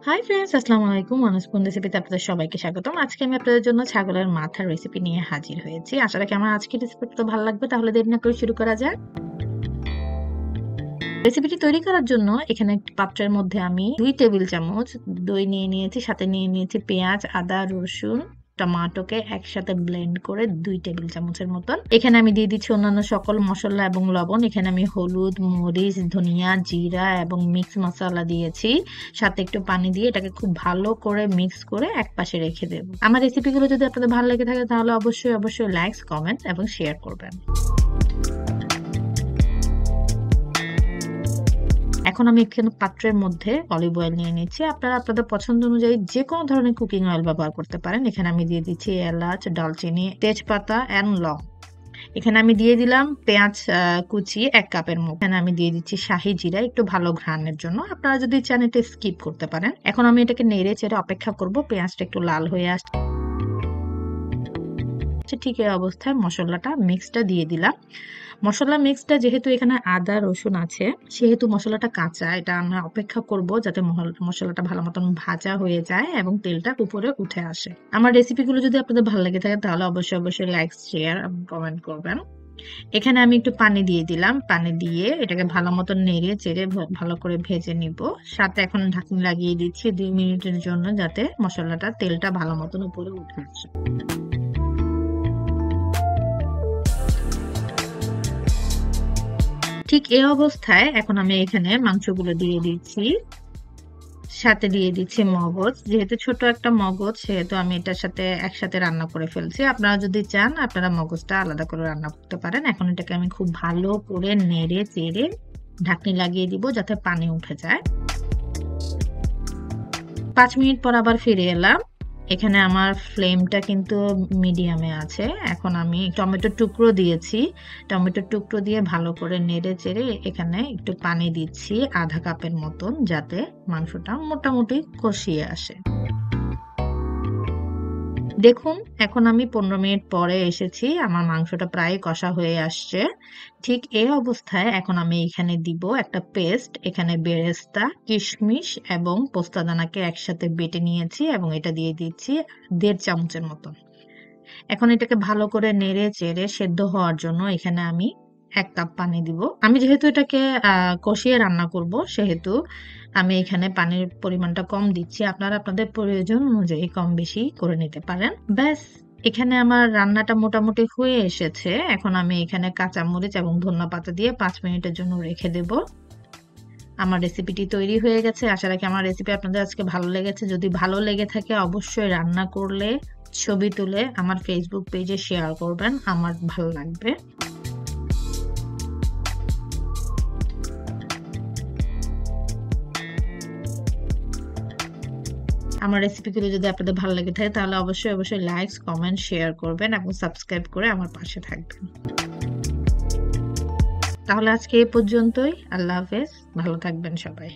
Hi friends, আসসালামু আলাইকুম। মানুষপন রেসিপিতে আপনাদের সবাইকে স্বাগতম। আজকে আমি আপনাদের জন্য ছাগলের মাথার রেসিপি নিয়ে হাজির হয়েছি। আশা রাখি আমার আজকের রেসিপিটা তো ভালো লাগবে। তাহলে দেরি না করে শুরু করা যাক। রেসিপিটি তৈরি করার জন্য এখানে একটি পাত্রের মধ্যে আমি 2 টেবিল চামচ দই নিয়ে নিয়েছি। সাথে নিয়ে নিয়েছি পেঁয়াজ, আদা, রসুন, টমেটোকে একসাথে ব্লেন্ড করে 2 টেবিল চামচের মতন। এখানে আমি দিয়ে দিচ্ছি অন্যান্য সকল মশলা এবং লবণ। এখানে আমি হলুদ, মরিচ, ধনিয়া, জিরা এবং মিক্স মশলা দিয়েছি। সাথে একটু পানি দিয়ে এটাকে খুব ভালো করে মিক্স করে একপাশে রেখে দেব। আমার রেসিপিগুলো যদি আপনাদের ভালো লেগে থাকে তাহলে অবশ্যই লাইক, কমেন্ট এবং শেয়ার করবেন। এখন আমি এখানে পাত্রের মধ্যে অলিভ অয়েল নিয়ে নিচ্ছি। আপনারা আপনাদের পছন্দ অনুযায়ী যে কোনো ধরনের কুকিং অয়েল ব্যবহার করতে পারেন। এখানে আমি দিয়ে দিচ্ছি এলাচ, দারচিনি, তেজপাতা এন্ড লং। এখানে আমি দিয়ে দিলাম পেঁয়াজ কুচি 1 কাপের মতো। এখানে আমি দিয়ে দিচ্ছি শাহি জিরা একটু ভালো ঘ্রাণের জন্য। আপনারা যদি চান এটা স্কিপ করতে পারেন। এখন আমি এটাকে নেড়ে চেড়ে অপেক্ষা করব পেঁয়াজটা একটু লাল হয়ে আসছে। ঠিক এই অবস্থায় মশলাটা মিক্সটা দিয়ে দিলাম। মশলা মিক্সটা যেহেতু এখানে আদা রসুন আছে সেহেতু মশলাটা কাঁচা, এটা আমরা অপেক্ষা করব যাতে মশলাটা ভালো মতন ভাজা হয়ে যায় এবং তেলটা উপরে উঠে আসে। আমার রেসিপিগুলো যদি আপনাদের ভালো লেগে থাকে তাহলে অবশ্যই লাইক, শেয়ার এবং কমেন্ট করবেন। এখানে আমি একটু পানি দিয়ে দিলাম। পানি দিয়ে এটাকে ভালো মতন নেড়ে চেড়ে ভালো করে ভেজে নিব। সাথে এখন ঢাকনি লাগিয়ে দিচ্ছি 2 মিনিটের জন্য যাতে মশলাটা তেলটা ভালো মতন উপরে উঠে আসে। ঠিক এই অবস্থায় এখন আমি এখানে মাংসগুলো দিয়ে দিচ্ছি। সাথে দিয়ে দিচ্ছি মগজ। যেহেতু ছোট একটা মগজ সেহেতু আমি এটার সাথে একসাথে রান্না করে ফেলছি। আপনারা যদি চান আপনারা মগজটা আলাদা করে রান্না করতে পারেন। এখন এটাকে আমি খুব ভালো করে নেড়ে চেড়ে ঢাকনি লাগিয়ে দিব যাতে পানি উঠে যায়। 5 মিনিট পর আবার ফিরে এলাম। এখানে আমার ফ্লেমটা কিন্তু মিডিয়ামে আছে। এখন আমি টমেটোর টুকরো দিয়েছি। টমেটোর টুকরো দিয়ে ভালো করে নেড়ে চেড়ে এখানে একটু পানি দিচ্ছি 1/2 কাপের মতন যাতে মাংসটা মোটামুটি কষিয়ে আসে। দেখুন এখন আমি 15 মিনিট পরে এসেছি। আমার মাংসটা প্রায় কষা হয়ে আসছে। ঠিক এই অবস্থায় এখন আমি এখানে দিব একটা পেস্ট। এখানে বেরেস্তা, কিশমিশ এবং পোস্তদানাকে একসাথে বেটে নিয়েছি এবং এটা দিয়ে দিচ্ছি 1.5 চামচের মতো। এখন এটাকে ভালো করে নেড়ে চেড়ে সেদ্ধ হওয়ার জন্য এখানে আমি 1 কাপ পানি দিব। আমি যেহেতু এটাকে কষিয়ে রান্না করব সেহেতু আমি এখানে পানির পরিমাণটা কম দিচ্ছি। আপনারা আপনাদের প্রয়োজন অনুযায়ী কম বেশি করে নিতে পারেন। ব্যাস এখানে আমার রান্নাটা মোটামুটি হয়ে এসেছে। এখন আমি এখানে কাঁচামরিচ এবং ধনিয়াপাতা দিয়ে 5 মিনিটের জন্য রেখে দেব। আমার রেসিপিটি তৈরি হয়ে গেছে। আশা রাখি আমার রেসিপি আপনাদের আজকে ভালো লেগেছে। যদি ভালো লেগে থাকে অবশ্যই রান্না করলে ছবি তুলে আমার ফেসবুক পেজে শেয়ার করবেন। আমার ভালো লাগবে। আমার রেসিপিগুলো যদি আপনাদের ভালো লেগে থাকে তাহলে অবশ্যই লাইক, কমেন্ট, শেয়ার করবেন এবং সাবস্ক্রাইব করে আমার পাশে থাকবেন। তাহলে আজকে এই পর্যন্তই। আল্লাহ হাফেজ। ভালো থাকবেন সবাই।